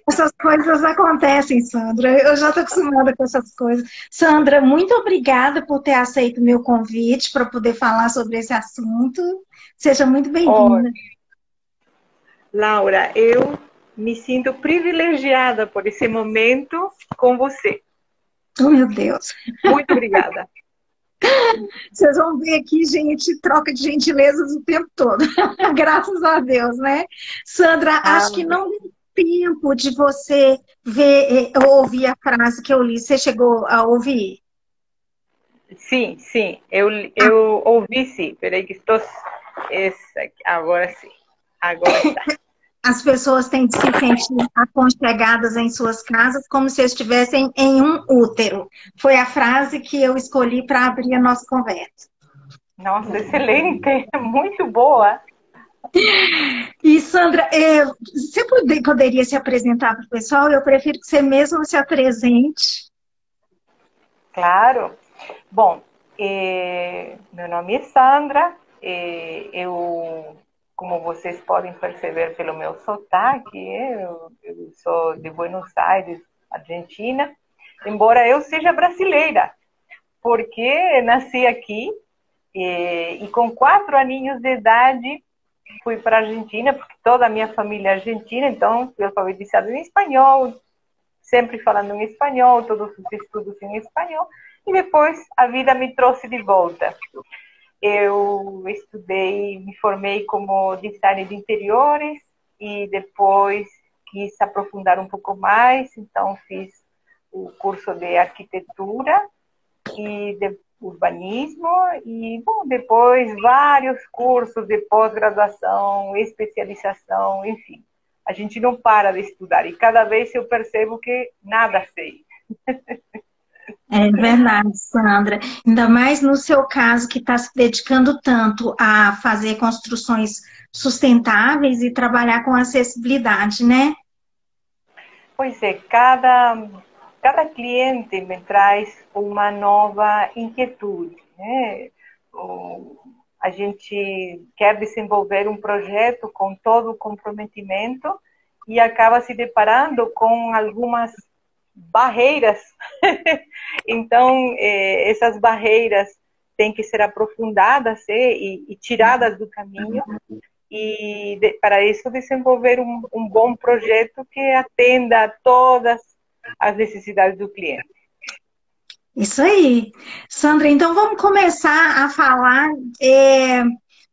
Essas coisas acontecem, Sandra. Eu já estou acostumada com essas coisas. Sandra, muito obrigada por ter aceito o meu convite para poder falar sobre esse assunto. Seja muito Oh, bem-vinda. Laura, eu me sinto privilegiada por esse momento com você. Oh, meu Deus. Muito obrigada. Vocês vão ver aqui, gente, troca de gentilezas o tempo todo. Graças a Deus, né? Sandra, Ah, acho que não deu tempo de você ver, ouvir a frase que eu li. Você chegou a ouvir? sim, sim, eu ouvi sim. Peraí que estou... Essa aqui, agora sim, agora está. As pessoas têm de se sentir aconchegadas em suas casas como se estivessem em um útero. Foi a frase que eu escolhi para abrir a nossa conversa. Nossa, excelente, muito boa. E, Sandra, você poderia se apresentar para o pessoal? Eu prefiro que você mesmo se apresente. Claro. Bom, meu nome é Sandra, como vocês podem perceber pelo meu sotaque, eu sou de Buenos Aires, Argentina, embora eu seja brasileira, porque nasci aqui e com 4 aninhos de idade fui para a Argentina, porque toda a minha família é argentina, então fui alfabetizada em espanhol, sempre falando em espanhol, todos os estudos em espanhol, e depois a vida me trouxe de volta. Eu estudei, me formei como designer de interiores e depois quis aprofundar um pouco mais, então fiz o curso de arquitetura e de urbanismo e, bom, depois vários cursos de pós-graduação, especialização, enfim. A gente não para de estudar e cada vez eu percebo que nada sei. É verdade, Sandra. Ainda mais no seu caso, que está se dedicando tanto a fazer construções sustentáveis e trabalhar com acessibilidade, né? Pois é, cada cliente me traz uma nova inquietude, né? A gente quer desenvolver um projeto com todo o comprometimento e acaba se deparando com algumas barreiras. Então, essas barreiras têm que ser aprofundadas e tiradas do caminho e para isso desenvolver um bom projeto que atenda a todas as necessidades do cliente. Isso aí. Sandra, então vamos começar a falar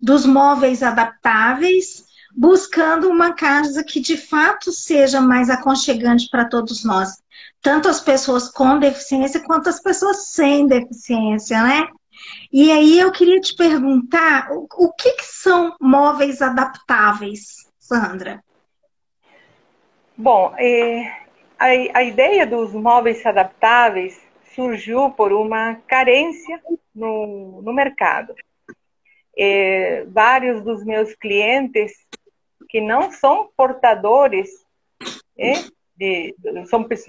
dos móveis adaptáveis, buscando uma casa que de fato seja mais aconchegante para todos nós, tanto as pessoas com deficiência quanto as pessoas sem deficiência, né? E aí eu queria te perguntar, o que são móveis adaptáveis, Sandra? Bom, a ideia dos móveis adaptáveis surgiu por uma carência no mercado. Vários dos meus clientes que não são portadores,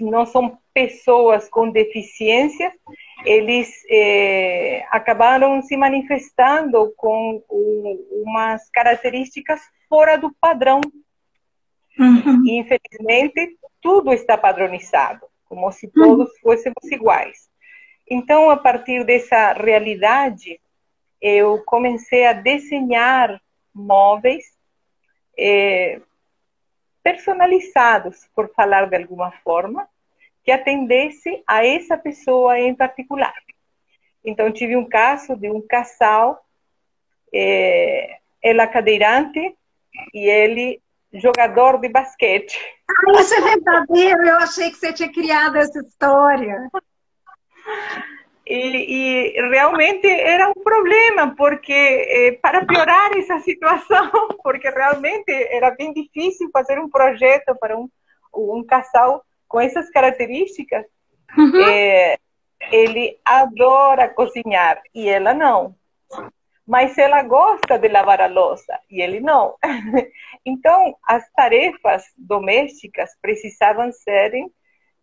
não são pessoas com deficiência, eles acabaram se manifestando com umas características fora do padrão. Uhum. E, infelizmente, tudo está padronizado, como se todos fôssemos iguais. Então, a partir dessa realidade, eu comecei a desenhar móveis personalizados, por falar de alguma forma, que atendesse a essa pessoa em particular. Então, tive um caso de um casal, ela cadeirante e ele jogador de basquete. Ah, isso é verdadeiro, eu achei que você tinha criado essa história. E realmente era um problema, porque para piorar essa situação, porque realmente era bem difícil fazer um projeto para um casal com essas características. Uhum. Ele adora cozinhar e ela não. Mas ela gosta de lavar a louça e ele não. Então, as tarefas domésticas precisavam serem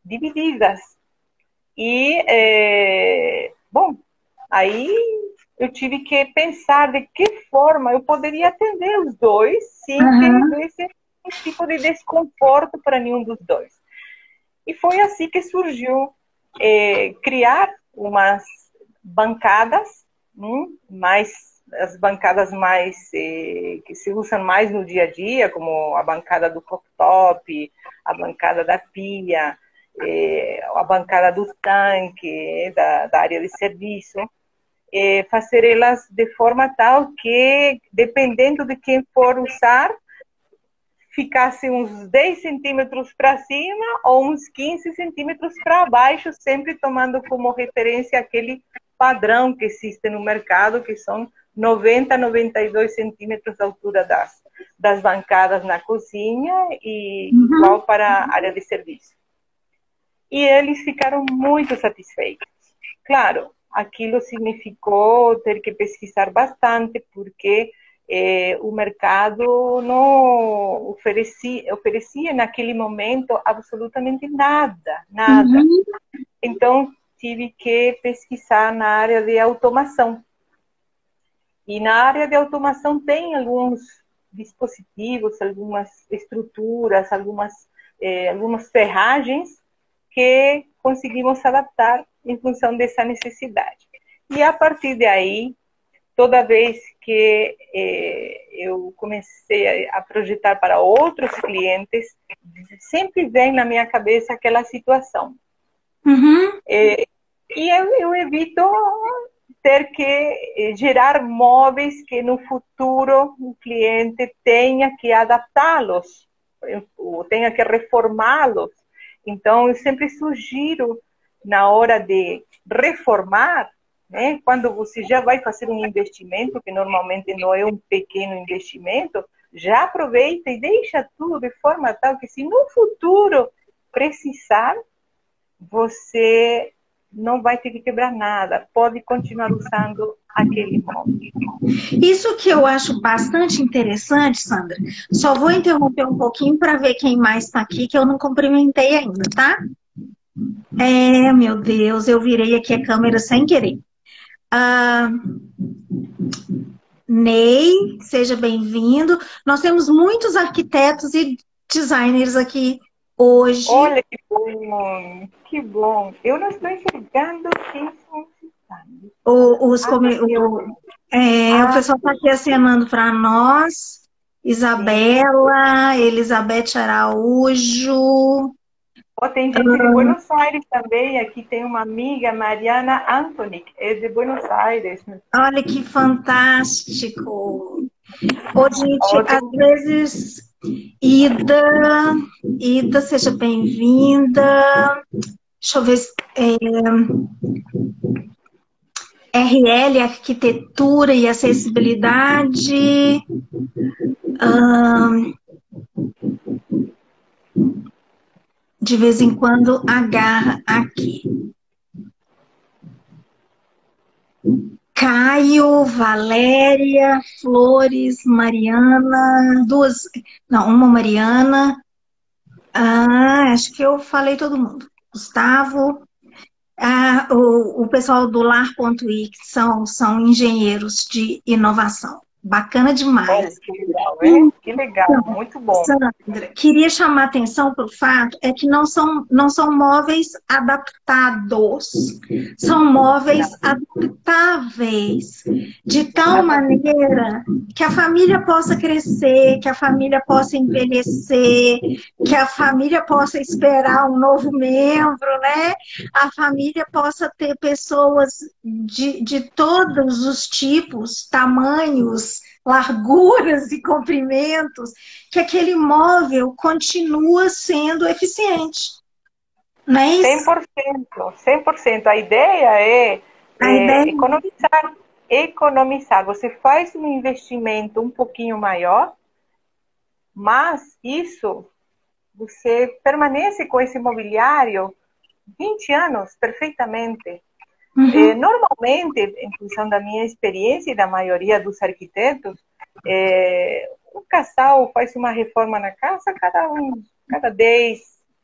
divididas. E, bom, aí eu tive que pensar de que forma eu poderia atender os dois sem que Uhum. houvesse tipo de desconforto para nenhum dos dois. E foi assim que surgiu criar umas bancadas, as bancadas mais que se usam mais no dia a dia, como a bancada do cooktop, a bancada da pia, a bancada do tanque, da área de serviço, fazer elas de forma tal que, dependendo de quem for usar, ficasse uns 10 centímetros para cima ou uns 15 centímetros para baixo, sempre tomando como referência aquele padrão que existe no mercado, que são 90 a 92 centímetros da altura das bancadas na cozinha e igual para a área de serviço. E eles ficaram muito satisfeitos. Claro, aquilo significou ter que pesquisar bastante, porque o mercado não oferecia naquele momento absolutamente nada. Então, tive que pesquisar na área de automação. E na área de automação tem alguns dispositivos, algumas estruturas, algumas ferragens que conseguimos adaptar em função dessa necessidade. E a partir daí, toda vez que eu comecei a projetar para outros clientes, sempre vem na minha cabeça aquela situação. E eu evito ter que gerar móveis que no futuro o cliente tenha que adaptá-los, ou tenha que reformá-los. Então, eu sempre sugiro, na hora de reformar, né, quando você já vai fazer um investimento, que normalmente não é um pequeno investimento, já aproveita e deixa tudo de forma tal que, se no futuro precisar, você não vai ter que quebrar nada, pode continuar usando aquele móvel. Isso que eu acho bastante interessante, Sandra. Só vou interromper um pouquinho para ver quem mais está aqui, que eu não cumprimentei ainda, tá? Meu Deus, eu virei aqui a câmera sem querer. Ney, seja bem-vindo. Nós temos muitos arquitetos e designers aqui hoje. Olha que bom, que bom. Eu não estou enxergando quem são os o pessoal está aqui acenando para nós. Isabela, Elizabeth Araújo. Tem gente de Buenos Aires também. Aqui tem uma amiga, Mariana Antoni, é de Buenos Aires. Olha que fantástico. Gente, às vezes, Ida, seja bem-vinda. Deixa eu ver se... RL, Arquitetura e Acessibilidade. De vez em quando agarra aqui. Caio, Valéria, Flores, Mariana, uma Mariana. Acho que eu falei todo mundo. Gustavo. O pessoal do Lar.i, que são engenheiros de inovação. Bacana demais. Que legal, hein? Que legal, muito bom. Sandra, queria chamar a atenção para o fato que não são móveis adaptados, são móveis adaptáveis, de tal maneira que a família possa crescer, que a família possa envelhecer, que a família possa esperar um novo membro, né? A família possa ter pessoas de todos os tipos, tamanhos, larguras e comprimentos, que aquele móvel continua sendo eficiente. Não é isso? 100%. A ideia é economizar. Você faz um investimento um pouquinho maior, mas isso, você permanece com esse mobiliário 20 anos perfeitamente. Normalmente, em função da minha experiência e da maioria dos arquitetos, o casal faz uma reforma na casa cada 10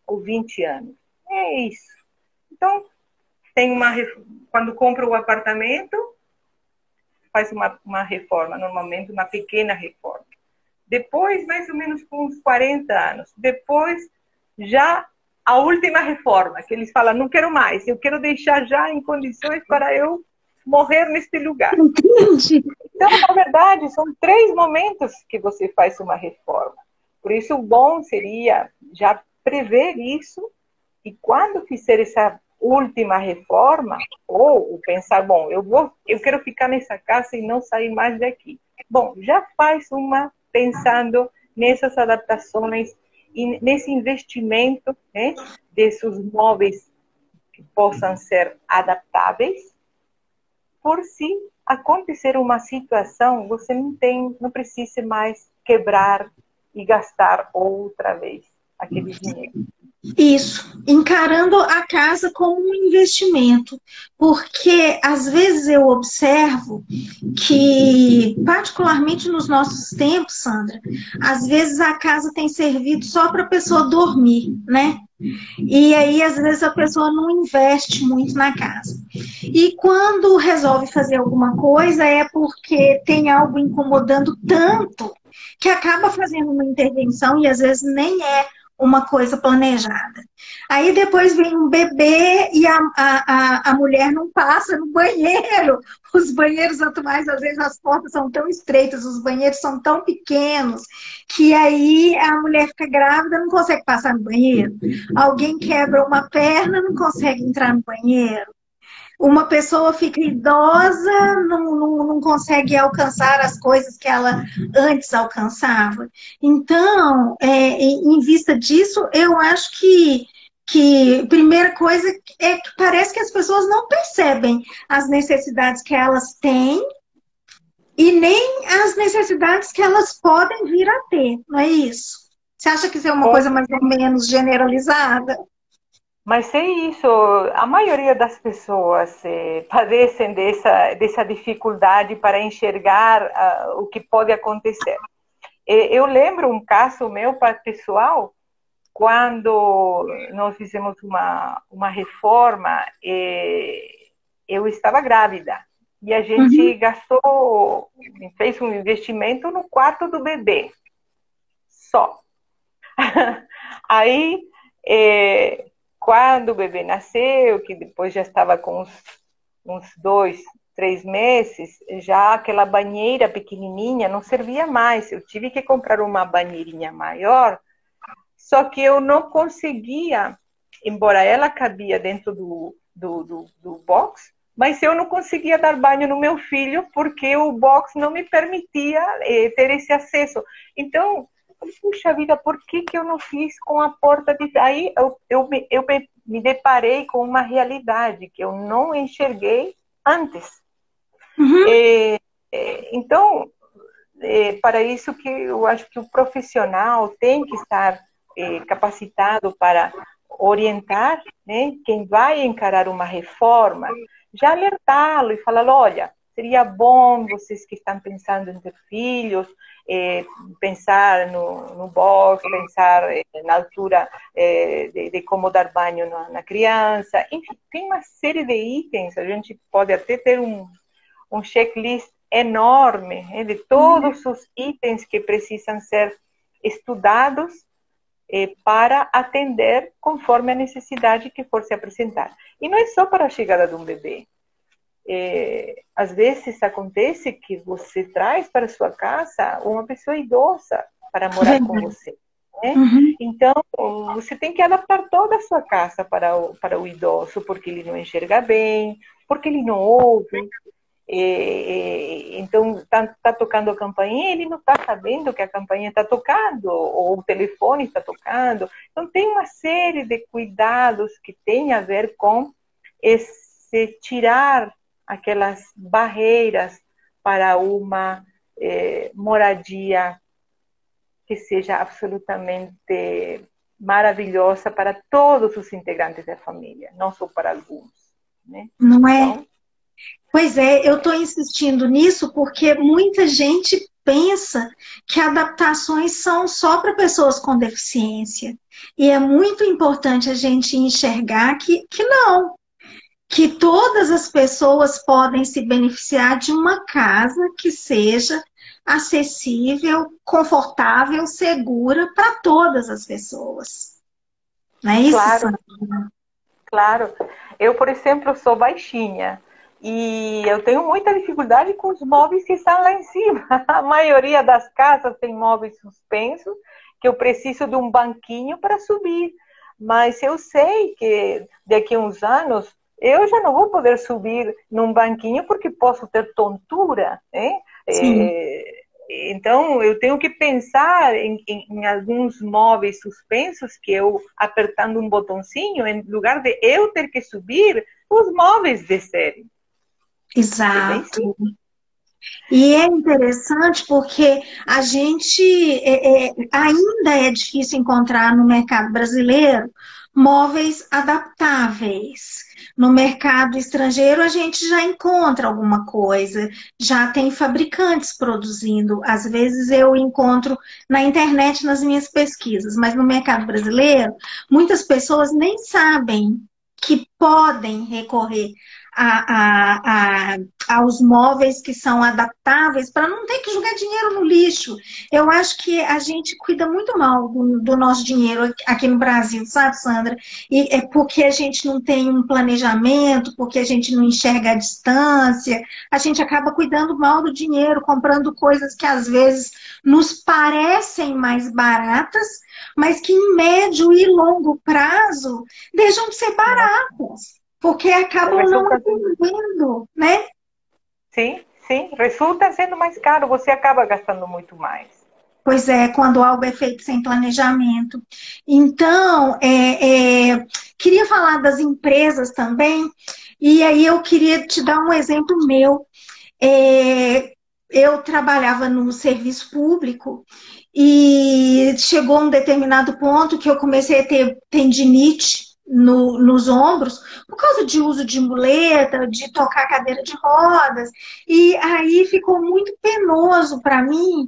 ou 20 anos. É isso. Então, quando compra o apartamento, faz uma reforma, normalmente uma pequena reforma. Depois, mais ou menos com uns 40 anos. Depois, já a última reforma, que eles falam, não quero mais, eu quero deixar já em condições para eu morrer neste lugar. Entendi. Então, na verdade, são 3 momentos que você faz uma reforma. Por isso, o bom seria já prever isso e quando fizer essa última reforma, ou pensar, bom, eu quero ficar nessa casa e não sair mais daqui. Bom, já faz uma pensando nessas adaptações e nesse investimento, né, desses móveis que possam ser adaptáveis, por se acontecer uma situação, você não precisa mais quebrar e gastar outra vez aquele dinheiro. Isso, encarando a casa como um investimento, porque às vezes eu observo que, particularmente nos nossos tempos, Sandra, às vezes a casa tem servido só para a pessoa dormir, né? E aí, às vezes, a pessoa não investe muito na casa. E quando resolve fazer alguma coisa, é porque tem algo incomodando tanto que acaba fazendo uma intervenção e às vezes nem é uma coisa planejada. Aí depois vem um bebê e a mulher não passa no banheiro. Os banheiros atuais, às vezes, as portas são tão estreitas, os banheiros são tão pequenos, que aí a mulher fica grávida, não consegue passar no banheiro. Alguém quebra uma perna, não consegue entrar no banheiro. Uma pessoa fica idosa, não consegue alcançar as coisas que ela antes alcançava. Então, em vista disso, eu acho que primeira coisa é que parece que as pessoas não percebem as necessidades que elas têm e nem as necessidades que elas podem vir a ter, não é isso? Você acha que isso é uma coisa mais ou menos generalizada? Mas é isso, a maioria das pessoas padecem dessa dificuldade para enxergar o que pode acontecer. Eu lembro um caso meu pessoal, quando nós fizemos uma reforma, eu estava grávida e a gente gastou, fez um investimento no quarto do bebê, só. Aí, quando o bebê nasceu, que depois já estava com uns 2, 3 meses, já aquela banheira pequenininha não servia mais. Eu tive que comprar uma banheirinha maior, só que eu não conseguia, embora ela cabia dentro do box, mas eu não conseguia dar banho no meu filho porque o box não me permitia ter esse acesso. Então, puxa vida, por que eu não fiz com a porta de... Aí eu me deparei com uma realidade que eu não enxerguei antes. Então, para isso que eu acho que o profissional tem que estar capacitado para orientar, né, quem vai encarar uma reforma, já alertá-lo e falar, olha, seria bom vocês que estão pensando em ter filhos, pensar no box, pensar na altura de como dar banho na criança. Enfim, tem uma série de itens, a gente pode até ter um checklist enorme de todos os itens que precisam ser estudados para atender conforme a necessidade que for se apresentar. E não é só para a chegada de um bebê. Às vezes acontece que você traz para sua casa uma pessoa idosa para morar com você. Né? Então, você tem que adaptar toda a sua casa para o idoso, porque ele não enxerga bem, porque ele não ouve. Então, está tocando a campainha, ele não está sabendo que a campainha está tocando, ou o telefone está tocando. Então, tem uma série de cuidados que tem a ver com esse tirar aquelas barreiras para uma moradia que seja absolutamente maravilhosa para todos os integrantes da família, não só para alguns. Né? Não é? Então, pois é, eu estou insistindo nisso porque muita gente pensa que adaptações são só para pessoas com deficiência. E é muito importante a gente enxergar que não. Que todas as pessoas podem se beneficiar de uma casa que seja acessível, confortável, segura para todas as pessoas. Não é isso, Claro, Sandra? claro. Eu, por exemplo, sou baixinha e eu tenho muita dificuldade com os móveis que estão lá em cima. A maioria das casas tem móveis suspensos que eu preciso de um banquinho para subir. Mas eu sei que daqui a uns anos eu já não vou poder subir num banquinho porque posso ter tontura, né? Sim. Então, eu tenho que pensar em alguns móveis suspensos que eu, apertando um botãozinho, em lugar de eu ter que subir, os móveis descerem. É bem Exato. simples. E é interessante porque a gente ainda é difícil encontrar no mercado brasileiro móveis adaptáveis. No mercado estrangeiro a gente já encontra alguma coisa, já tem fabricantes produzindo. Às vezes eu encontro na internet nas minhas pesquisas, mas no mercado brasileiro muitas pessoas nem sabem que podem recorrer a, a, aos móveis que são adaptáveis para não ter que jogar dinheiro no lixo. Eu acho que a gente cuida muito mal do nosso dinheiro aqui no Brasil, sabe, Sandra? E é porque a gente não tem um planejamento, porque a gente não enxerga a distância, a gente acaba cuidando mal do dinheiro, comprando coisas que às vezes nos parecem mais baratas, mas que em médio e longo prazo deixam de ser baratas. Porque acabam não Resulta, atendendo, né? sim, sim, resulta sendo mais caro, você acaba gastando muito mais. Pois é, quando algo é feito sem planejamento. Então, queria falar das empresas também, e aí eu queria te dar um exemplo meu. É, eu trabalhava no serviço público e chegou um determinado ponto que eu comecei a ter tendinite nos ombros por causa de uso de muleta, de tocar cadeira de rodas, e aí ficou muito penoso para mim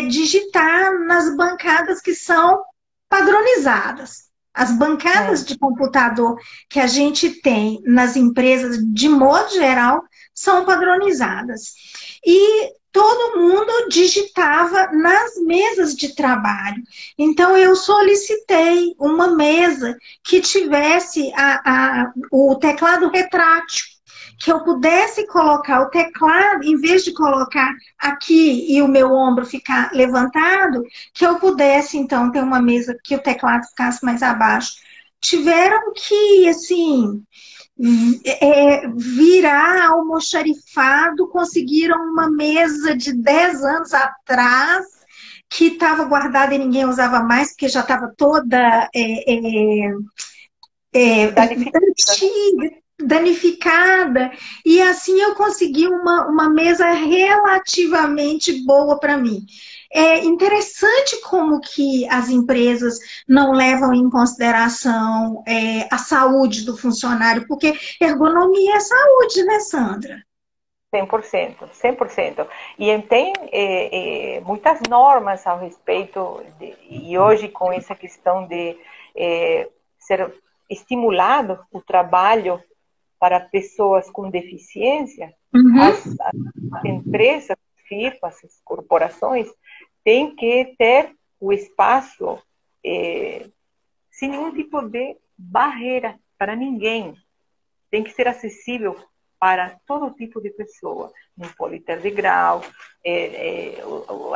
digitar nas bancadas que são padronizadas. As bancadas Hum. de computador que a gente tem nas empresas, de modo geral, são padronizadas. E todo mundo digitava nas mesas de trabalho. Então, eu solicitei uma mesa que tivesse o teclado retrátil, que eu pudesse colocar o teclado, em vez de colocar aqui e o meu ombro ficar levantado, que eu pudesse, então, ter uma mesa que o teclado ficasse mais abaixo. Tiveram que, assim, virar almoxarifado, conseguiram uma mesa de 10 anos atrás, que estava guardada e ninguém usava mais, porque já estava toda Danifica. antiga, danificada, e assim eu consegui uma mesa relativamente boa para mim. É interessante como que as empresas não levam em consideração a saúde do funcionário, porque ergonomia é saúde, né, Sandra? 100%, 100%. E tem muitas normas ao respeito, e hoje com essa questão de ser estimulado o trabalho para pessoas com deficiência, Uhum. as empresas, as firmas, as corporações têm que ter o espaço sem nenhum tipo de barreira para ninguém. Tem que ser acessível para todo tipo de pessoa. Não pode ter degrau,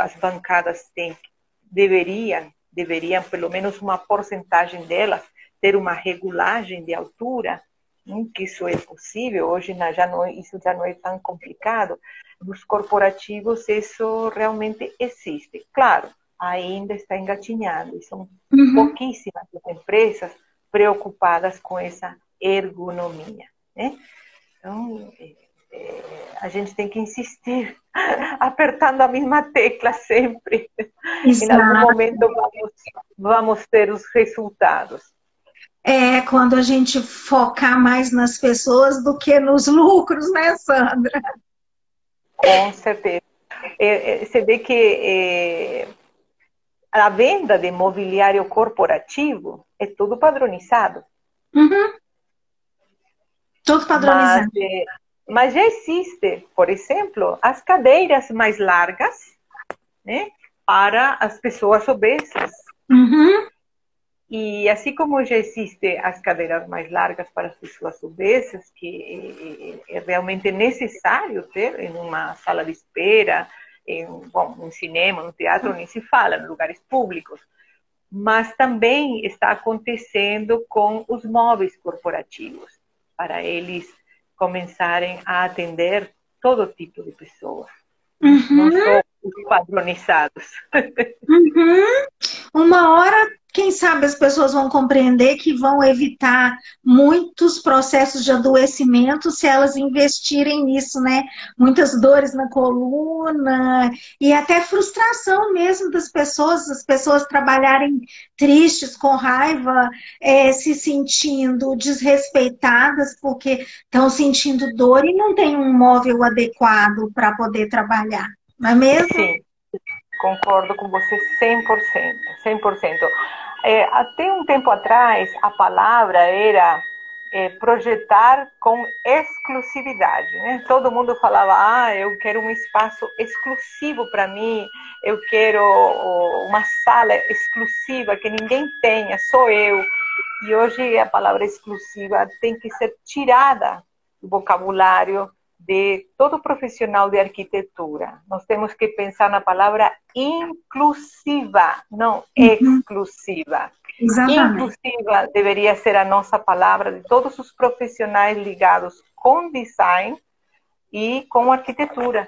as bancadas deveriam, pelo menos uma porcentagem delas, ter uma regulagem de altura, que isso é possível. Hoje isso já não é tão complicado. Nos corporativos isso realmente existe. Claro, ainda está engatinhando, e são Uhum. pouquíssimas as empresas preocupadas com essa ergonomia, né? Então, a gente tem que insistir, apertando a mesma tecla sempre. Em algum Exato. momento vamos ter os resultados. É quando a gente focar mais nas pessoas do que nos lucros, né, Sandra? Com certeza. Você vê que a venda de mobiliário corporativo é tudo padronizado. Uhum. Tudo Mas, padronizado. mas já existe, por exemplo, as cadeiras mais largas, né, para as pessoas obesas. Uhum. E assim como já existem as cadeiras mais largas para as pessoas obesas, que é realmente necessário ter em uma sala de espera, bom, no cinema, no teatro, nem se fala, em lugares públicos. Mas também está acontecendo com os móveis corporativos, para eles começarem a atender todo tipo de pessoas, não Uhum. só os padronizados. Uhum. Uma hora, quem sabe as pessoas vão compreender que vão evitar muitos processos de adoecimento se elas investirem nisso, né? Muitas dores na coluna e até frustração mesmo das pessoas, as pessoas trabalharem tristes, com raiva, se sentindo desrespeitadas porque estão sentindo dor e não tem um móvel adequado para poder trabalhar, não é mesmo? Sim, concordo com você 100%, 100%. Até um tempo atrás, a palavra era projetar com exclusividade, né? Todo mundo falava, eu quero um espaço exclusivo para mim, eu quero uma sala exclusiva que ninguém tenha, só eu. E hoje a palavra exclusiva tem que ser tirada do vocabulário de todo profissional de arquitetura. Nós temos que pensar na palavra inclusiva, não Uhum. exclusiva. Exatamente. Inclusiva deveria ser a nossa palavra de todos os profissionais ligados com design e com arquitetura.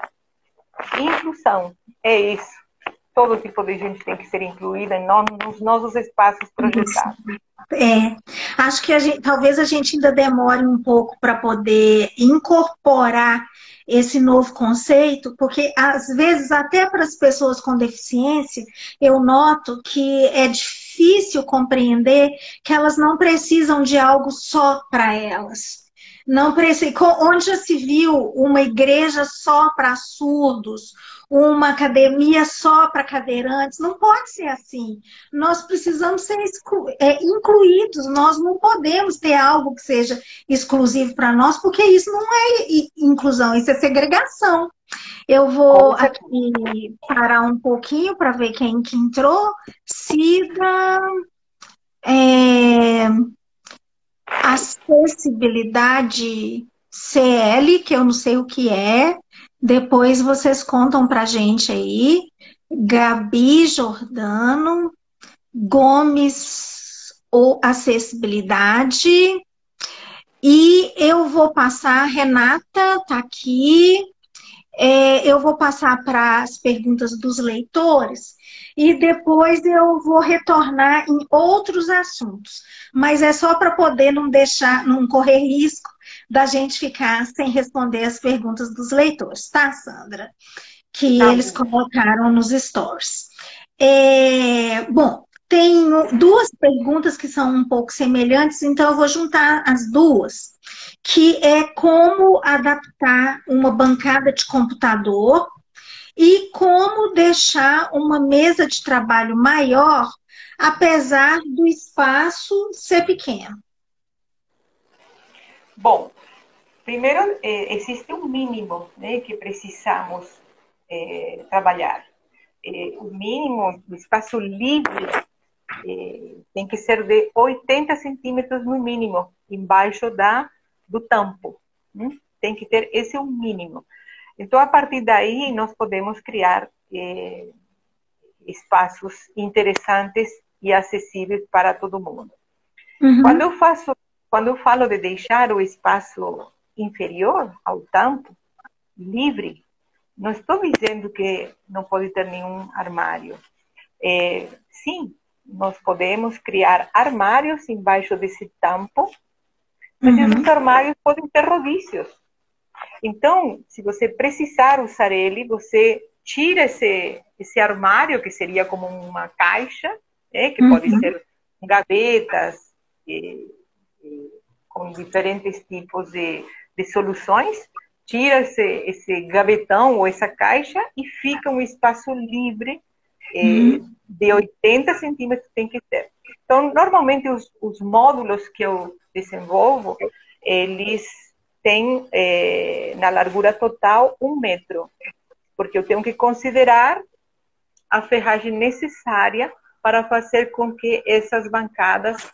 Inclusão, é isso. Todo tipo de gente tem que ser incluída nos nossos espaços projetados. Acho que talvez a gente ainda demore um pouco para poder incorporar esse novo conceito, porque às vezes até para as pessoas com deficiência, eu noto que é difícil compreender que elas não precisam de algo só para elas. Não precisa, onde já se viu uma igreja só para surdos, uma academia só para cadeirantes? Não pode ser assim. Nós precisamos ser incluídos, nós não podemos ter algo que seja exclusivo para nós, porque isso não é inclusão, isso é segregação. Eu vou aqui parar um pouquinho para ver quem que entrou. Cida, é, acessibilidade CL, que eu não sei o que é. Depois vocês contam para a gente aí. Gabi Jordano, Gomes ou acessibilidade. E eu vou passar, Renata está aqui, eu vou passar para as perguntas dos leitores e depois eu vou retornar em outros assuntos. Mas é só para poder não deixar, não correr risco da gente ficar sem responder as perguntas dos leitores, tá, Sandra? Que Tá eles bom. colocaram nos stories. Bom, tenho duas perguntas que são um pouco semelhantes, então eu vou juntar as duas, que é como adaptar uma bancada de computador e como deixar uma mesa de trabalho maior, apesar do espaço ser pequeno. Bom, primeiro, existe um mínimo, né, que precisamos trabalhar. O mínimo, o espaço livre, tem que ser de 80 centímetros no mínimo, embaixo do tampo. Tem que ter esse o mínimo. Então, a partir daí, nós podemos criar espaços interessantes e acessíveis para todo mundo. Uhum. Quando eu falo de deixar o espaço inferior ao tampo livre, não estou dizendo que não pode ter nenhum armário. Sim, nós podemos criar armários embaixo desse tampo, mas esses armários podem ter rodízios. Então, se você precisar usar ele, você tira esse armário, que seria como uma caixa, que pode ser gavetas, com diferentes tipos de soluções, tira esse gavetão ou essa caixa e fica um espaço livre de 80 centímetros tem que ter. Então, normalmente os módulos que eu desenvolvo, eles têm na largura total 1 metro, porque eu tenho que considerar a ferragem necessária para fazer com que essas bancadas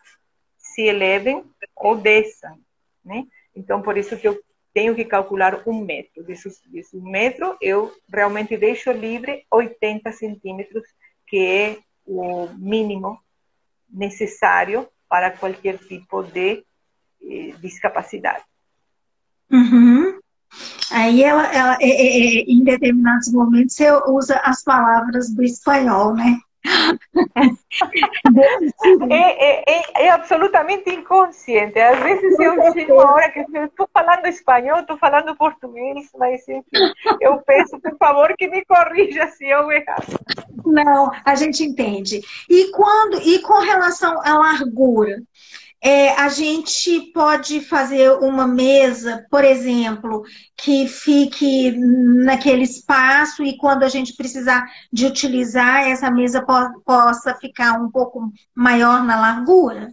se elevem ou desçam, né? Então, por isso que eu tenho que calcular 1 metro. Desse 1 metro, eu realmente deixo livre 80 centímetros, que é o mínimo necessário para qualquer tipo de discapacidade. Uhum. Aí em determinados momentos você usa as palavras do espanhol, né? É absolutamente inconsciente. Às vezes eu chego uma hora que eu estou falando espanhol, estou falando português, mas enfim, eu peço, por favor, que me corrija se eu errar. Não, a gente entende. E com relação à largura? A gente pode fazer uma mesa, por exemplo, que fique naquele espaço e quando a gente precisar de utilizar, essa mesa possa ficar um pouco maior na largura?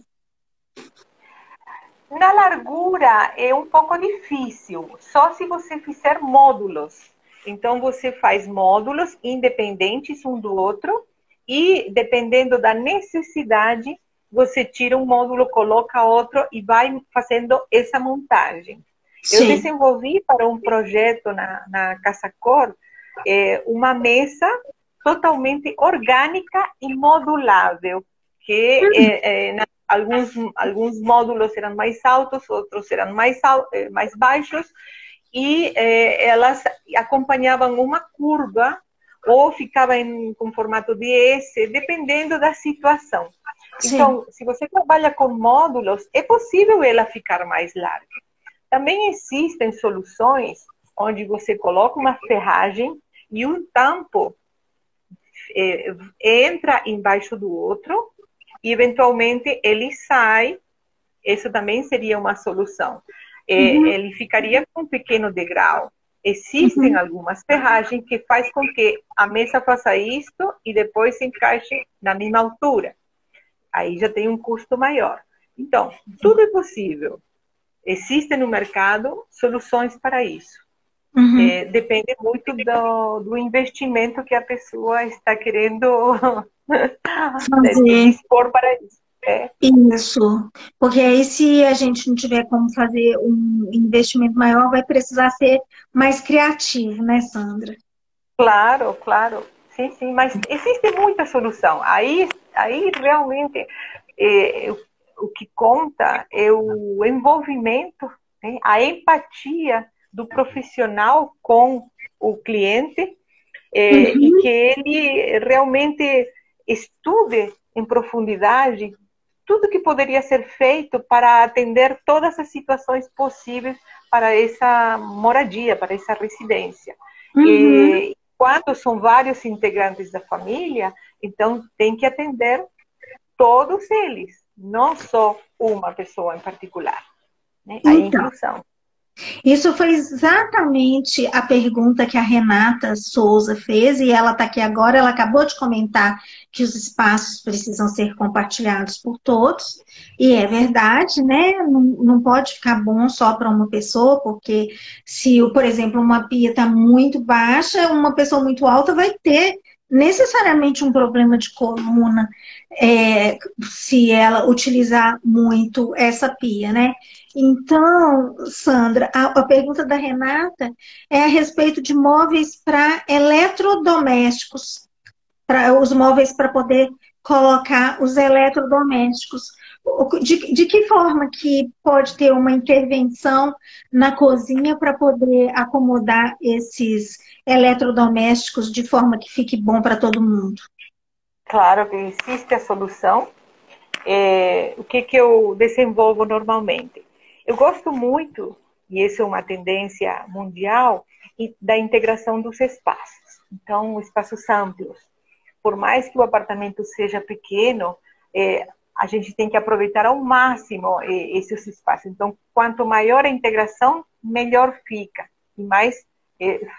Na largura é um pouco difícil, só se você fizer módulos. Então, você faz módulos independentes um do outro e, dependendo da necessidade, você tira um módulo, coloca outro e vai fazendo essa montagem. Sim. Eu desenvolvi para um projeto na Casa Cor uma mesa totalmente orgânica e modulável, que alguns módulos eram mais altos, outros eram mais baixos, e elas acompanhavam uma curva ou ficavam com formato de S, dependendo da situação. Sim. Então, se você trabalha com módulos, é possível ela ficar mais larga. Também existem soluções onde você coloca uma ferragem e um tampo entra embaixo do outro e, eventualmente, ele sai. Isso também seria uma solução. Ele ficaria com um pequeno degrau. Existem algumas ferragens que faz com que a mesa faça isto e depois se encaixe na mesma altura. Aí já tem um custo maior. Então, tudo é possível. Existem no mercado soluções para isso. Depende muito do investimento que a pessoa está querendo dispor para isso. Isso, porque aí se a gente não tiver como fazer um investimento maior, vai precisar ser mais criativo, né, Sandra? Claro, claro. Sim, sim, mas existe muita solução. Aí realmente o que conta é o envolvimento, né? A empatia do profissional com o cliente e que ele realmente estude em profundidade tudo que poderia ser feito para atender todas as situações possíveis para essa moradia, para essa residência. E quando são vários integrantes da família, então tem que atender todos eles, não só uma pessoa em particular, né? A inclusão. Isso foi exatamente a pergunta que a Renata Souza fez, e ela está aqui agora, ela acabou de comentar que os espaços precisam ser compartilhados por todos, e é verdade, né? Não pode ficar bom só para uma pessoa, porque se, por exemplo, uma pia está muito baixa, uma pessoa muito alta vai ter necessariamente um problema de coluna, se ela utilizar muito essa pia, né? Então, Sandra, a pergunta da Renata é a respeito de móveis para eletrodomésticos, para os móveis para poder colocar os eletrodomésticos. De que forma que pode ter uma intervenção na cozinha para poder acomodar esses eletrodomésticos de forma que fique bom para todo mundo? Claro que existe a solução. O que eu desenvolvo normalmente? Eu gosto muito, e isso é uma tendência mundial, da integração dos espaços. Então, espaços amplos. Por mais que o apartamento seja pequeno, a gente tem que aproveitar ao máximo esses espaços. Então, quanto maior a integração, melhor fica. E mais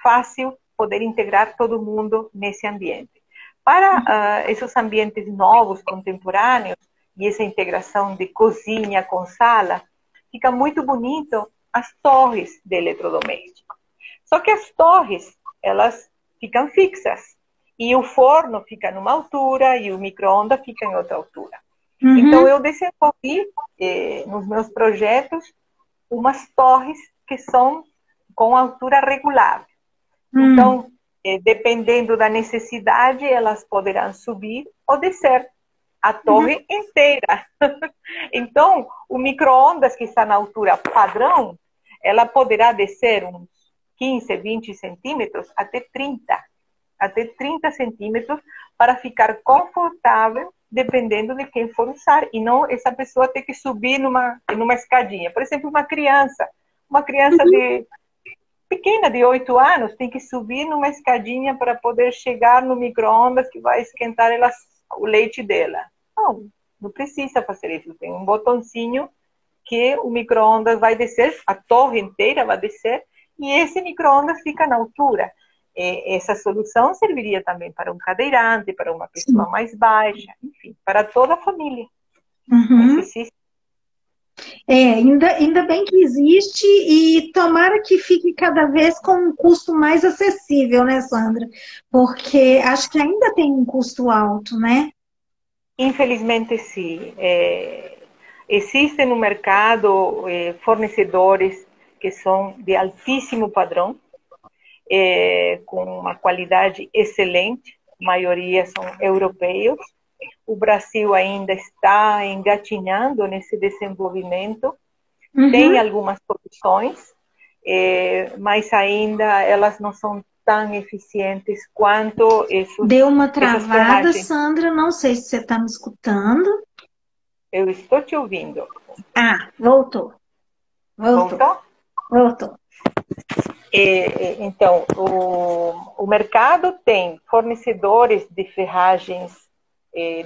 fácil poder integrar todo mundo nesse ambiente. Para esses ambientes novos, contemporâneos, e essa integração de cozinha com sala, fica muito bonito as torres de eletrodoméstico. Só que as torres, elas ficam fixas. e o forno fica numa altura e o micro-ondas fica em outra altura. Uhum. Então, eu desenvolvi nos meus projetos umas torres que são com altura regular. Então, dependendo da necessidade, elas poderão subir ou descer a torre inteira. Então, o micro-ondas que está na altura padrão, ela poderá descer uns 15, 20 centímetros até 30 centímetros para ficar confortável, dependendo de quem for usar. E não essa pessoa ter que subir numa escadinha. Por exemplo, uma criança pequena, de 8 anos, tem que subir numa escadinha para poder chegar no micro-ondas que vai esquentar o leite dela. Não precisa fazer isso. Tem um botãozinho que o micro-ondas vai descer, a torre inteira vai descer, e esse micro-ondas fica na altura. Essa solução serviria também para um cadeirante, para uma pessoa mais baixa, enfim, para toda a família. Ainda bem que existe e tomara que fique cada vez com um custo mais acessível, né, Sandra? Porque acho que ainda tem um custo alto, né? Infelizmente, sim. Existem no mercado fornecedores que são de altíssimo padrão, com uma qualidade excelente, a maioria são europeus. O Brasil ainda está engatinhando nesse desenvolvimento, tem algumas soluções, mas ainda elas não são tão eficientes quanto esses. Deu uma travada, Sandra, não sei se você está me escutando. Eu estou te ouvindo. Voltou. Voltou. Então, o mercado tem fornecedores de ferragens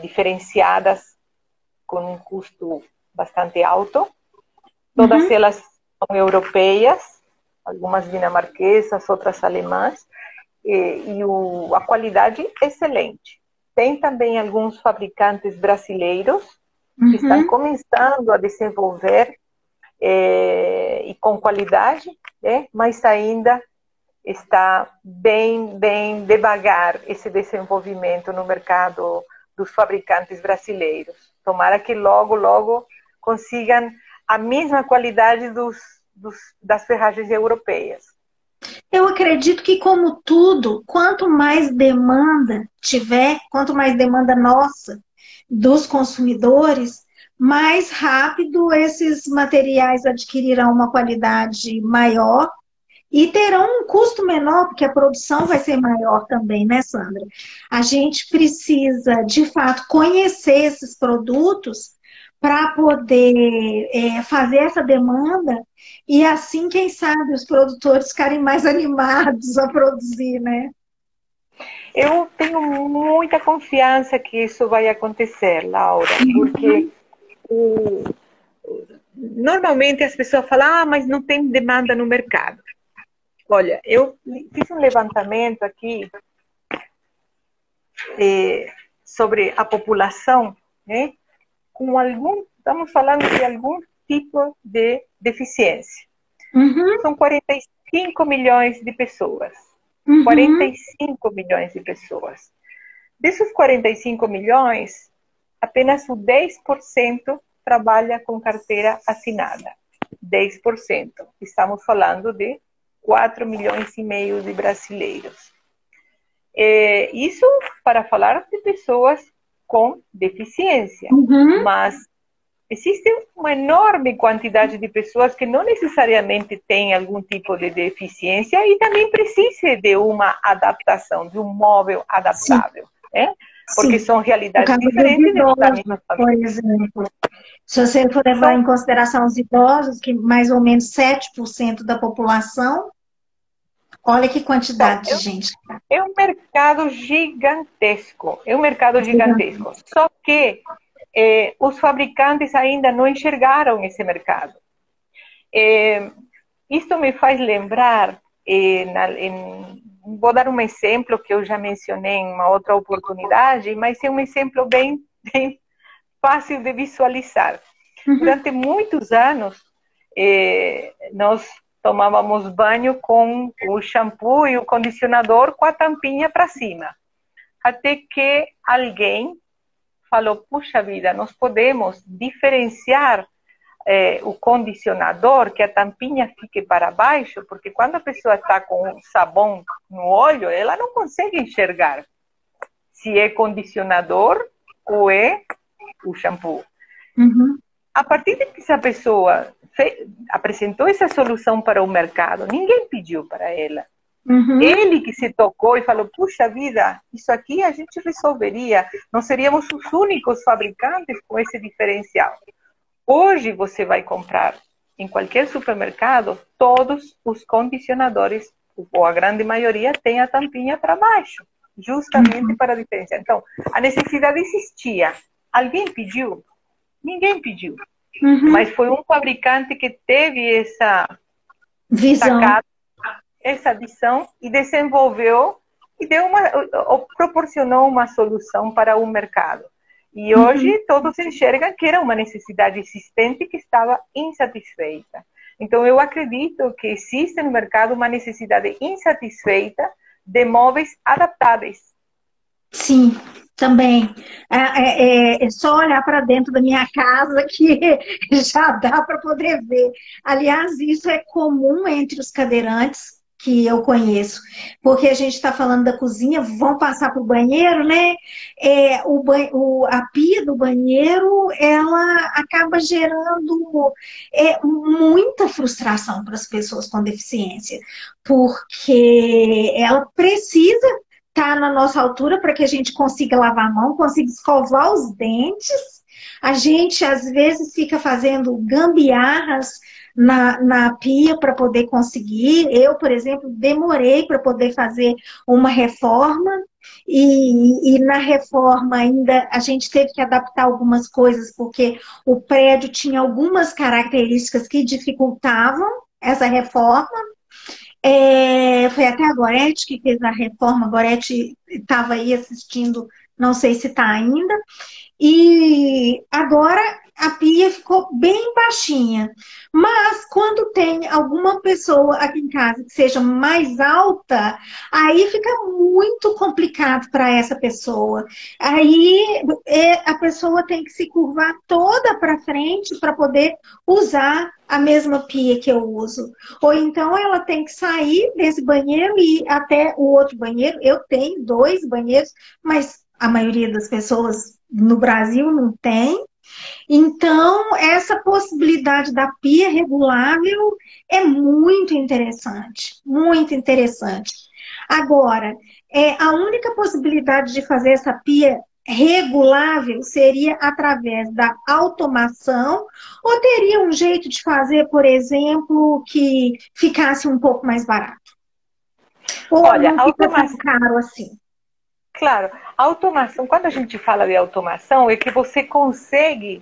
diferenciadas com um custo bastante alto. Todas elas são europeias, algumas dinamarquesas, outras alemãs, e a qualidade é excelente. Tem também alguns fabricantes brasileiros que estão começando a desenvolver e com qualidade, mas ainda está bem devagar esse desenvolvimento no mercado dos fabricantes brasileiros. Tomara que logo consigam a mesma qualidade das ferragens europeias. Eu acredito que, como tudo, quanto mais demanda tiver, quanto mais demanda nossa dos consumidores, mais rápido esses materiais adquirirão uma qualidade maior e terão um custo menor, porque a produção vai ser maior também, né, Sandra? A gente precisa, de fato, conhecer esses produtos para poder fazer essa demanda e assim, quem sabe, os produtores ficarem mais animados a produzir, né? Eu tenho muita confiança que isso vai acontecer, Laura, porque normalmente as pessoas falam, mas não tem demanda no mercado. Olha, eu fiz um levantamento aqui sobre a população, né, estamos falando de algum tipo de deficiência. São 45 milhões de pessoas. 45 milhões de pessoas. Desses 45 milhões, apenas o 10% trabalha com carteira assinada. 10%. Estamos falando de 4 milhões e meio de brasileiros. Isso para falar de pessoas com deficiência. Mas existe uma enorme quantidade de pessoas que não necessariamente têm algum tipo de deficiência e também precisa de uma adaptação, de um móvel adaptável. Porque são realidades diferentes. Idosos, por exemplo. Se você for levar em consideração os idosos, que mais ou menos 7% da população, olha que quantidade de gente. É um mercado gigantesco. Só que os fabricantes ainda não enxergaram esse mercado. Isso me faz lembrar, vou dar um exemplo que eu já mencionei em uma outra oportunidade, mas é um exemplo bem fácil de visualizar. Durante muitos anos, nós tomávamos banho com o shampoo e o condicionador com a tampinha para cima. até que alguém falou, puxa vida, nós podemos diferenciar o condicionador, que a tampinha fique para baixo, porque quando a pessoa está com o sabão no olho, ela não consegue enxergar se é condicionador ou é o shampoo. Uhum. A partir de que essa pessoa apresentou essa solução para o mercado, ninguém pediu para ela. Uhum. Ele que se tocou e falou, puxa vida, isso aqui a gente resolveria, não seríamos os únicos fabricantes com esse diferencial. Hoje você vai comprar em qualquer supermercado, todos os condicionadores, ou a grande maioria, tem a tampinha para baixo, justamente para diferenciar. Então, a necessidade existia. Alguém pediu? Ninguém pediu. Uhum. Mas foi um fabricante que teve essa Visão. sacada, essa visão e desenvolveu e proporcionou uma solução para o mercado. E hoje todos enxergam que era uma necessidade existente que estava insatisfeita. Então eu acredito que existe no mercado uma necessidade insatisfeita de móveis adaptáveis. Sim, também. É só olhar para dentro da minha casa que já dá para poder ver. Aliás, isso é comum entre os cadeirantes que eu conheço, porque a gente está falando da cozinha, vão passar para o banheiro, né? A pia do banheiro, ela acaba gerando muita frustração para as pessoas com deficiência, porque ela precisa tá na nossa altura para que a gente consiga lavar a mão, consiga escovar os dentes. A gente, às vezes, fica fazendo gambiarras na pia para poder conseguir. Eu, por exemplo, demorei para poder fazer uma reforma e na reforma ainda a gente teve que adaptar algumas coisas porque o prédio tinha algumas características que dificultavam essa reforma. Foi até a Gorete que fez a reforma. A Gorete estava aí assistindo, não sei se está ainda. E agora a pia ficou bem baixinha. Mas quando tem alguma pessoa aqui em casa que seja mais alta, aí fica muito complicado para essa pessoa. Aí a pessoa tem que se curvar toda para frente para poder usar a mesma pia que eu uso. Ou então ela tem que sair desse banheiro e ir até o outro banheiro. Eu tenho 2 banheiros, mas a maioria das pessoas no Brasil não tem. Então, essa possibilidade da pia regulável é muito interessante, muito interessante. Agora, a única possibilidade de fazer essa pia regulável seria através da automação, ou teria um jeito de fazer, por exemplo, que ficasse um pouco mais barato? Ou Olha, não fica tão caro assim? Claro, a automação, quando a gente fala de automação, é que você consegue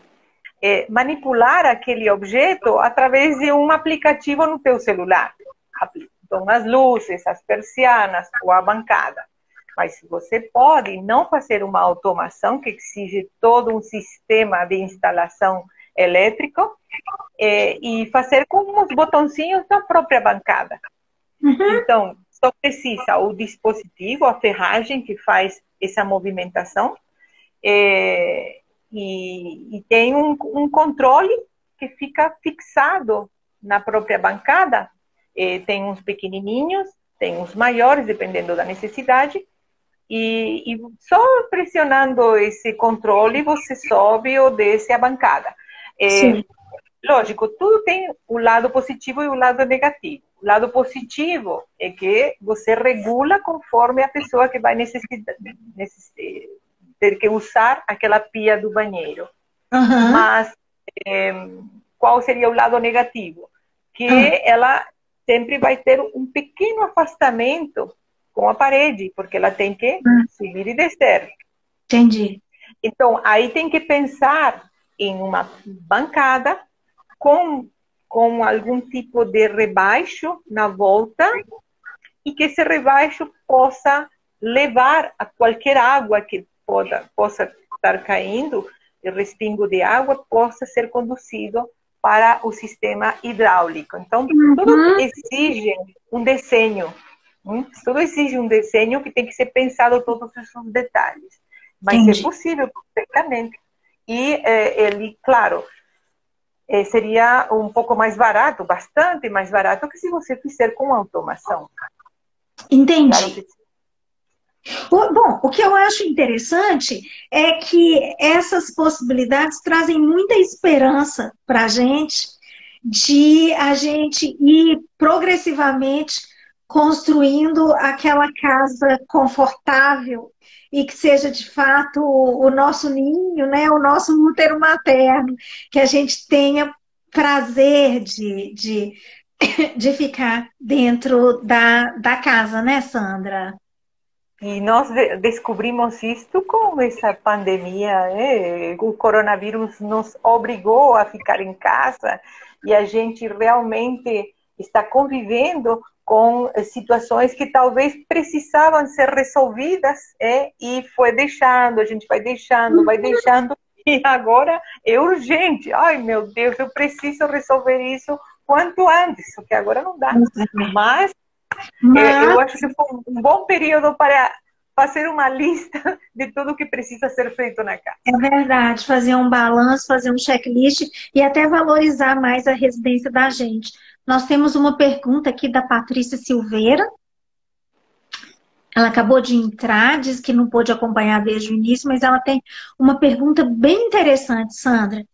manipular aquele objeto através de um aplicativo no teu celular. Então, as luzes, as persianas ou a bancada. Mas você pode não fazer uma automação que exige todo um sistema de instalação elétrico e fazer com os botõezinhos da própria bancada. Então, só precisa o dispositivo, a ferragem que faz essa movimentação e tem um controle que fica fixado na própria bancada. Tem uns pequenininhos, tem uns maiores, dependendo da necessidade. E só pressionando esse controle você sobe ou desce a bancada. Lógico, tudo tem o lado positivo e o lado negativo. O lado positivo é que você regula conforme a pessoa que vai ter que usar aquela pia do banheiro. Mas qual seria o lado negativo? Que ela sempre vai ter um pequeno afastamento com a parede, porque ela tem que subir e descer. Entendi. Então, aí tem que pensar em uma bancada com algum tipo de rebaixo na volta e que esse rebaixo possa levar a qualquer água que possa estar caindo, o respingo de água possa ser conduzido para o sistema hidráulico. Então, tudo exige um desenho Tudo exige um desenho que tem que ser pensado todos esses detalhes. Mas Entendi. é possível, perfeitamente. E ele, claro, seria um pouco mais barato, bastante mais barato que se você fizer com automação. Entendi. Claro que sim. Bom, o que eu acho interessante é que essas possibilidades trazem muita esperança para a gente ir progressivamente construindo aquela casa confortável e que seja de fato o nosso ninho, né, o nosso útero materno, que a gente tenha prazer de ficar dentro da casa, né, Sandra? E nós descobrimos isto com essa pandemia, o coronavírus nos obrigou a ficar em casa e a gente realmente está convivendo com situações que talvez precisavam ser resolvidas, e foi deixando, a gente vai deixando, e agora é urgente. Ai, meu Deus, eu preciso resolver isso quanto antes, porque agora não dá. Mas eu acho que foi um bom período para fazer uma lista de tudo que precisa ser feito na casa. É verdade, fazer um balanço, fazer um checklist e até valorizar mais a residência da gente. Nós temos uma pergunta aqui da Patrícia Silveira. Ela acabou de entrar, diz que não pôde acompanhar desde o início, mas ela tem uma pergunta bem interessante, Sandra.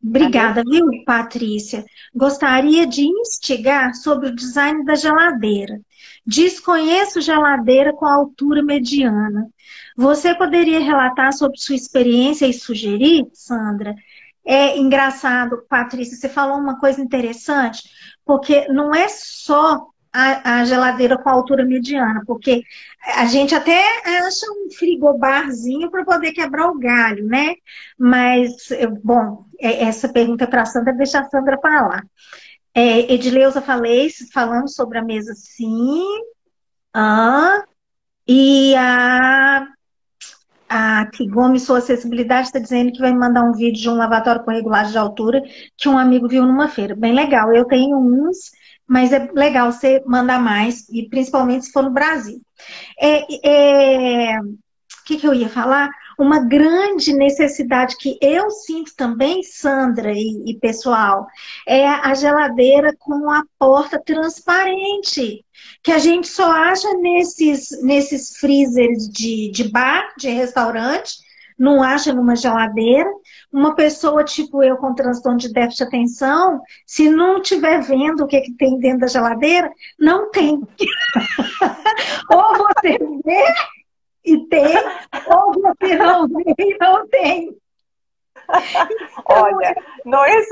Obrigada, viu, Patrícia? Gostaria de instigar sobre o design da geladeira. Desconheço geladeira com altura mediana. Você poderia relatar sobre sua experiência e sugerir, Sandra? É engraçado, Patrícia, você falou uma coisa interessante, porque não é só a geladeira com altura mediana, porque a gente até acha um frigobarzinho para poder quebrar o galho, né? Mas, bom, essa pergunta é para a Sandra, deixa a Sandra falar. Edileuza, falamos sobre a mesa sim. E a Kigome Sua Acessibilidade está dizendo que vai me mandar um vídeo de um lavatório com regulagem de altura que um amigo viu numa feira. Bem legal, eu tenho uns, mas é legal você mandar mais, e principalmente se for no Brasil. O que eu ia falar? Uma grande necessidade que eu sinto também, Sandra e pessoal, é a geladeira com a porta transparente, que a gente só acha nesses freezers de bar, de restaurante, não acha numa geladeira. Uma pessoa tipo eu com transtorno de déficit de atenção, se não estiver vendo o que tem dentro da geladeira, não tem. Ou você vê e tem, ou você não vê e não tem. Olha, não é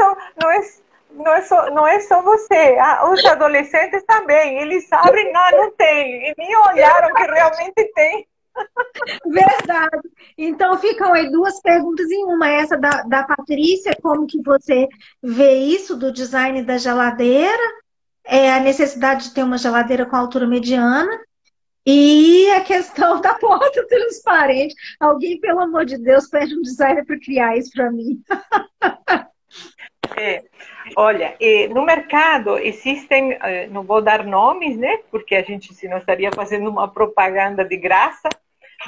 só você. Os adolescentes também, eles abrem, não tem, e nem olharam que realmente tem. Verdade. Então ficam aí duas perguntas em uma. Essa da Patrícia, como que você vê isso do design da geladeira? A necessidade de ter uma geladeira com altura mediana. E a questão da porta transparente. Alguém, pelo amor de Deus, pede um designer para criar isso para mim. Olha, no mercado existem, não vou dar nomes, né? Porque a gente senão estaria fazendo uma propaganda de graça,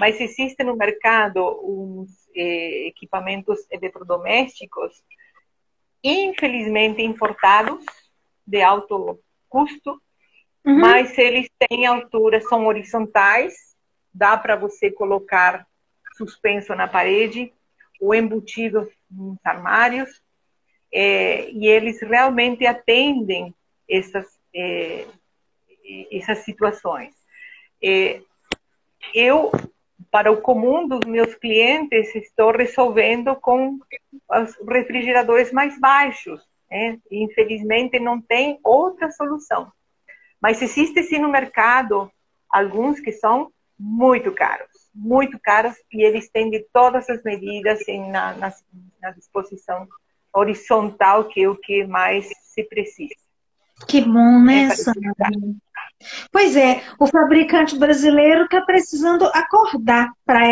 mas existem no mercado uns equipamentos eletrodomésticos, infelizmente importados, de alto custo, mas eles têm altura, são horizontais, dá para você colocar suspenso na parede ou embutido nos armários, e eles realmente atendem essas situações. Eu, para o comum dos meus clientes, estou resolvendo com os refrigeradores mais baixos, né? Infelizmente não tem outra solução. Mas existe sim no mercado alguns que são muito caros, e eles têm de todas as medidas na disposição horizontal, que é o que mais se precisa. Que bom, né, Sandra? Pois é, o fabricante brasileiro está precisando acordar para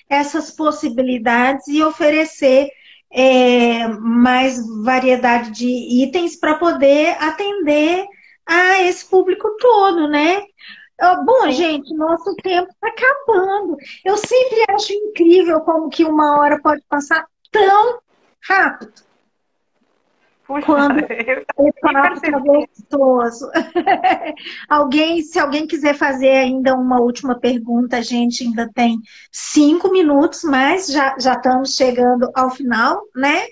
essas possibilidades e oferecer mais variedade de itens para poder atender esse público todo, né? Bom, Sim. gente, nosso tempo está acabando. Eu sempre acho incrível como que uma hora pode passar tão rápido Puxa, quando eu o nem papo está percebi. gostoso. Se alguém quiser fazer ainda uma última pergunta, a gente ainda tem 5 minutos, mas já estamos chegando ao final, né?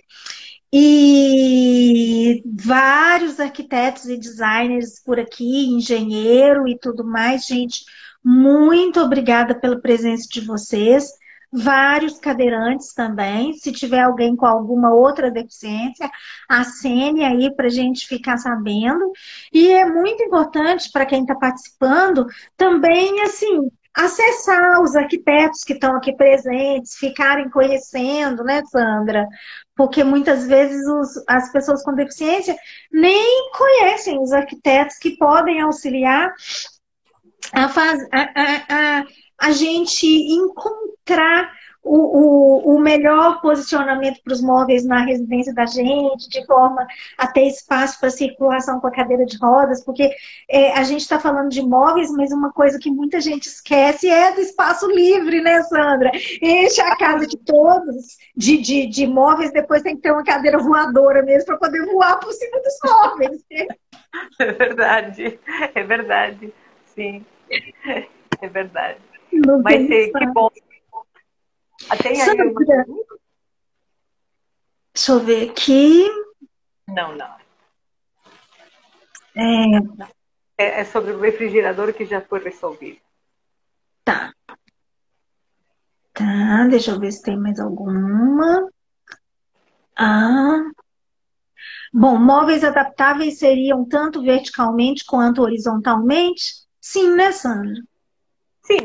E vários arquitetos e designers por aqui, engenheiro e tudo mais, gente. Muito obrigada pela presença de vocês. Vários cadeirantes também. Se tiver alguém com alguma outra deficiência, acene aí para a gente ficar sabendo. E é muito importante para quem está participando também, assim, acessar os arquitetos que estão aqui presentes, ficarem conhecendo, né, Sandra? Porque muitas vezes as pessoas com deficiência nem conhecem os arquitetos que podem auxiliar a gente encontrar o melhor posicionamento para os móveis na residência da gente, de forma a ter espaço para circulação com a cadeira de rodas, porque a gente está falando de móveis, mas uma coisa que muita gente esquece é do espaço livre, né, Sandra? Enche a casa de todos, de móveis, depois tem que ter uma cadeira voadora mesmo para poder voar por cima dos móveis. É verdade, sim, é verdade. Não Mas tem que espaço. bom. Tem aí uma Sandra, pergunta? deixa eu ver aqui. Não, não. É, É sobre o refrigerador que já foi resolvido. tá, tá, deixa eu ver se tem mais alguma. Ah, bom, móveis adaptáveis seriam tanto verticalmente quanto horizontalmente? Sim, né, Sandra? Sim,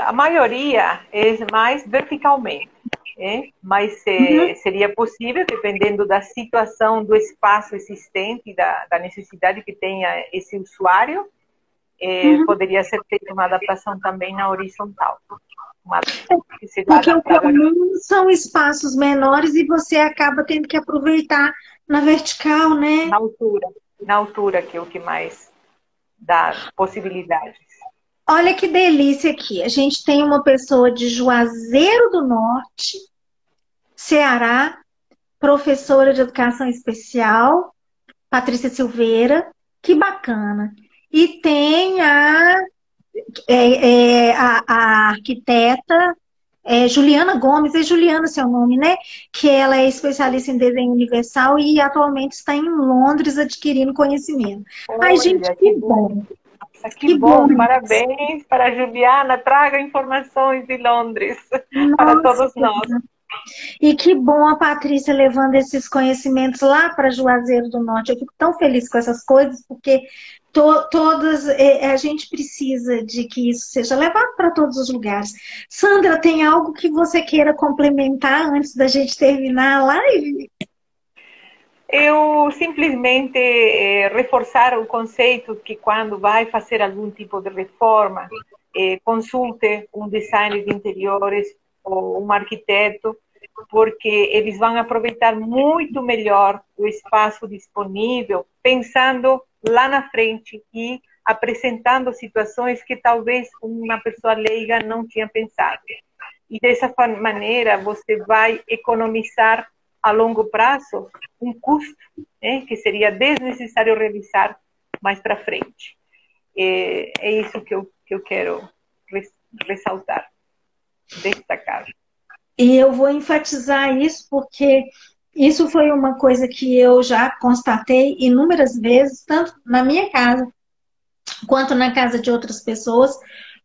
a maioria é mais verticalmente, mas Uhum, seria possível, dependendo da situação, do espaço existente, da necessidade que tenha esse usuário, uhum. poderia ser feita uma adaptação também na horizontal, que seria Porque o adaptável comum são espaços menores e você acaba tendo que aproveitar na vertical, né? na altura, que é o que mais dá possibilidades. Olha que delícia aqui. A gente tem uma pessoa de Juazeiro do Norte, Ceará, professora de educação especial, Patrícia Silveira, que bacana. E tem a arquiteta Juliana Gomes, é Juliana seu nome, né? Que ela é especialista em desenho universal e atualmente está em Londres adquirindo conhecimento. Ai, gente, Olha, que que bom. bom, Que que bom. bom, parabéns para a Juliana. Traga informações de Londres para Nossa, todos nós. e que bom a Patrícia levando esses conhecimentos lá para Juazeiro do Norte. Eu fico tão feliz com essas coisas, porque todas a gente precisa de que isso seja levado para todos os lugares. Sandra, tem algo que você queira complementar antes da gente terminar a live? Eu simplesmente reforçar o conceito que quando vai fazer algum tipo de reforma, consulte um designer de interiores ou um arquiteto, porque eles vão aproveitar muito melhor o espaço disponível, pensando lá na frente e apresentando situações que talvez uma pessoa leiga não tinha pensado. E dessa maneira você vai economizar a longo prazo um custo, que seria desnecessário realizar mais para frente. É isso que eu quero ressaltar, destacar. E eu vou enfatizar isso porque isso foi uma coisa que eu já constatei inúmeras vezes, tanto na minha casa quanto na casa de outras pessoas,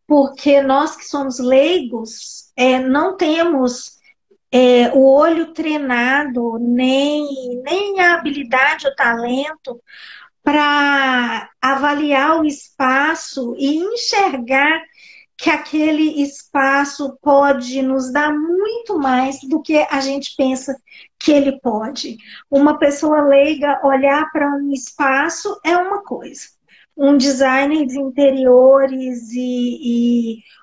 porque nós que somos leigos não temos o olho treinado, nem a habilidade, o talento para avaliar o espaço e enxergar que aquele espaço pode nos dar muito mais do que a gente pensa que ele pode. Uma pessoa leiga olhar para um espaço é uma coisa. Um designer de interiores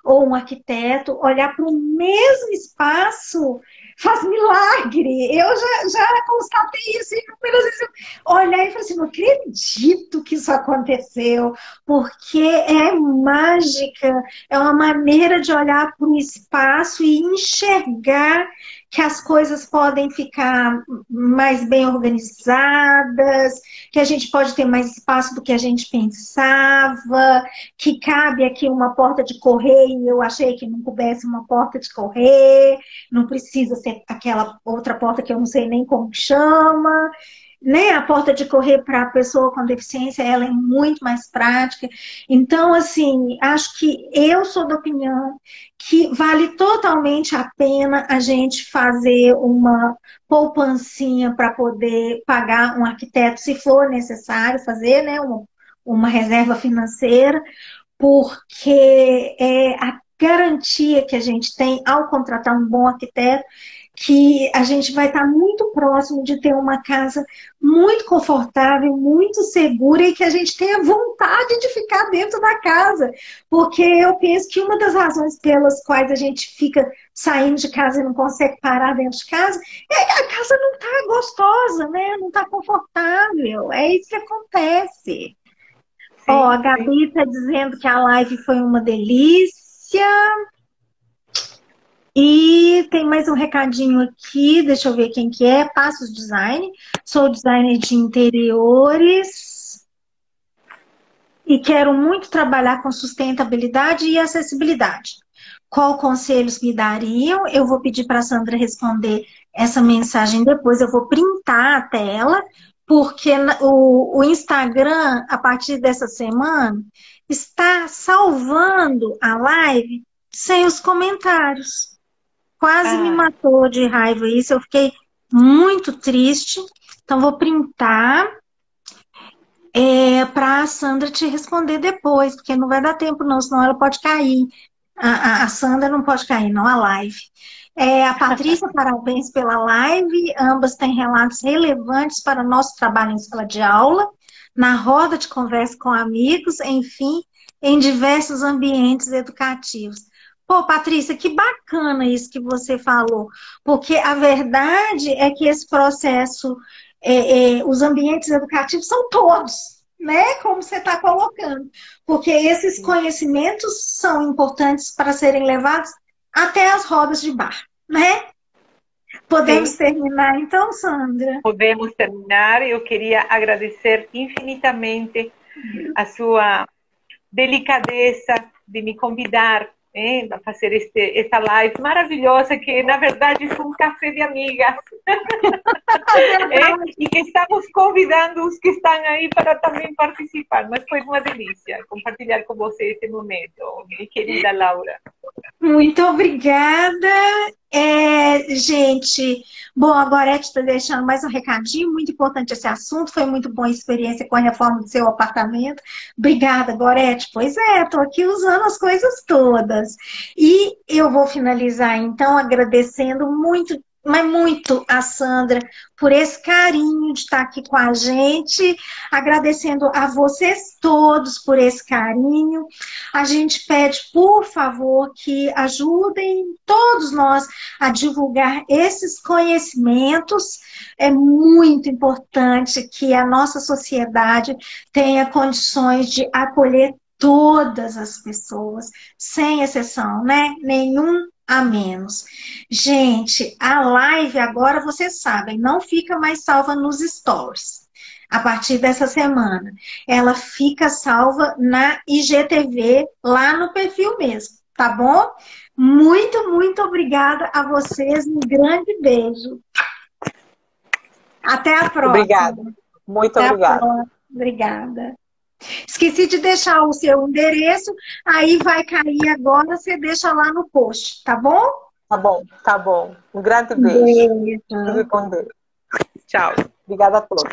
ou um arquiteto olhar para o mesmo espaço faz milagre. Eu já constatei isso inúmeras vezes. Eu olhei e falei assim, não acredito que isso aconteceu, porque é mágica, é uma maneira de olhar para o espaço e enxergar que as coisas podem ficar mais bem organizadas, que a gente pode ter mais espaço do que a gente pensava, que cabe aqui uma porta de correr e eu achei que não coubesse uma porta de correr, não precisa ser aquela outra porta que eu não sei nem como chama, né? A porta de correr para a pessoa com deficiência, ela é muito mais prática. Então, assim, acho que eu sou da opinião que vale totalmente a pena a gente fazer uma poupancinha para poder pagar um arquiteto, se for necessário fazer, né, uma reserva financeira, porque é a garantia que a gente tem ao contratar um bom arquiteto, que a gente vai estar muito próximo de ter uma casa muito confortável, muito segura e que a gente tenha vontade de ficar dentro da casa. Porque eu penso que uma das razões pelas quais a gente fica saindo de casa e não consegue parar dentro de casa é que a casa não está gostosa, né? Não está confortável. É isso que acontece. Ó, a Gabi está dizendo que a live foi uma delícia. E tem mais um recadinho aqui, deixa eu ver quem que é. Passos Design. Sou designer de interiores. E quero muito trabalhar com sustentabilidade e acessibilidade. Qual conselhos me dariam? Eu vou pedir para a Sandra responder essa mensagem depois. Eu vou printar a tela, porque o Instagram, a partir dessa semana, está salvando a live sem os comentários. Quase me matou de raiva isso. Eu fiquei muito triste. Então, vou printar para a Sandra te responder depois, porque não vai dar tempo não, senão ela pode cair. A Sandra não pode cair, não, a live. A Patrícia, parabéns pela live. Ambas têm relatos relevantes para o nosso trabalho em sala de aula, na roda de conversa com amigos, enfim, em diversos ambientes educativos. Pô, Patrícia, que bacana isso que você falou, porque a verdade é que esse processo, os ambientes educativos são todos, né? Como você está colocando, porque esses conhecimentos são importantes para serem levados até as rodas de bar, né? Podemos terminar então, Sandra? Podemos terminar. Eu queria agradecer infinitamente a sua delicadeza de me convidar a fazer esta live maravilhosa, que na verdade é um café de amigas. E que estamos convidando os que estão aí para também participar. Mas foi uma delícia compartilhar com você esse momento, minha querida Laura. Muito obrigada. Gente, bom, a Gorete está deixando mais um recadinho, muito importante esse assunto, foi muito boa a experiência com a reforma do seu apartamento. Obrigada, Gorete. Pois estou aqui usando as coisas todas. E eu vou finalizar, então, agradecendo muito, mas muito a Sandra por esse carinho de estar aqui com a gente, agradecendo a vocês todos por esse carinho. A gente pede, por favor, que ajudem todos nós a divulgar esses conhecimentos. É muito importante que a nossa sociedade tenha condições de acolher todas as pessoas, sem exceção, né? Nenhum a menos. Gente, a live agora, vocês sabem, não fica mais salva nos stories. A partir dessa semana, ela fica salva na IGTV, lá no perfil mesmo, tá bom? Muito, muito obrigada a vocês, um grande beijo. Até a próxima. Obrigada. Muito obrigada. Obrigada. Esqueci de deixar o seu endereço, aí vai cair agora, você deixa lá no post, tá bom? Tá bom, tá bom. Um grande beijo. Beijo. Fique com Deus. Tchau. Obrigada a todos.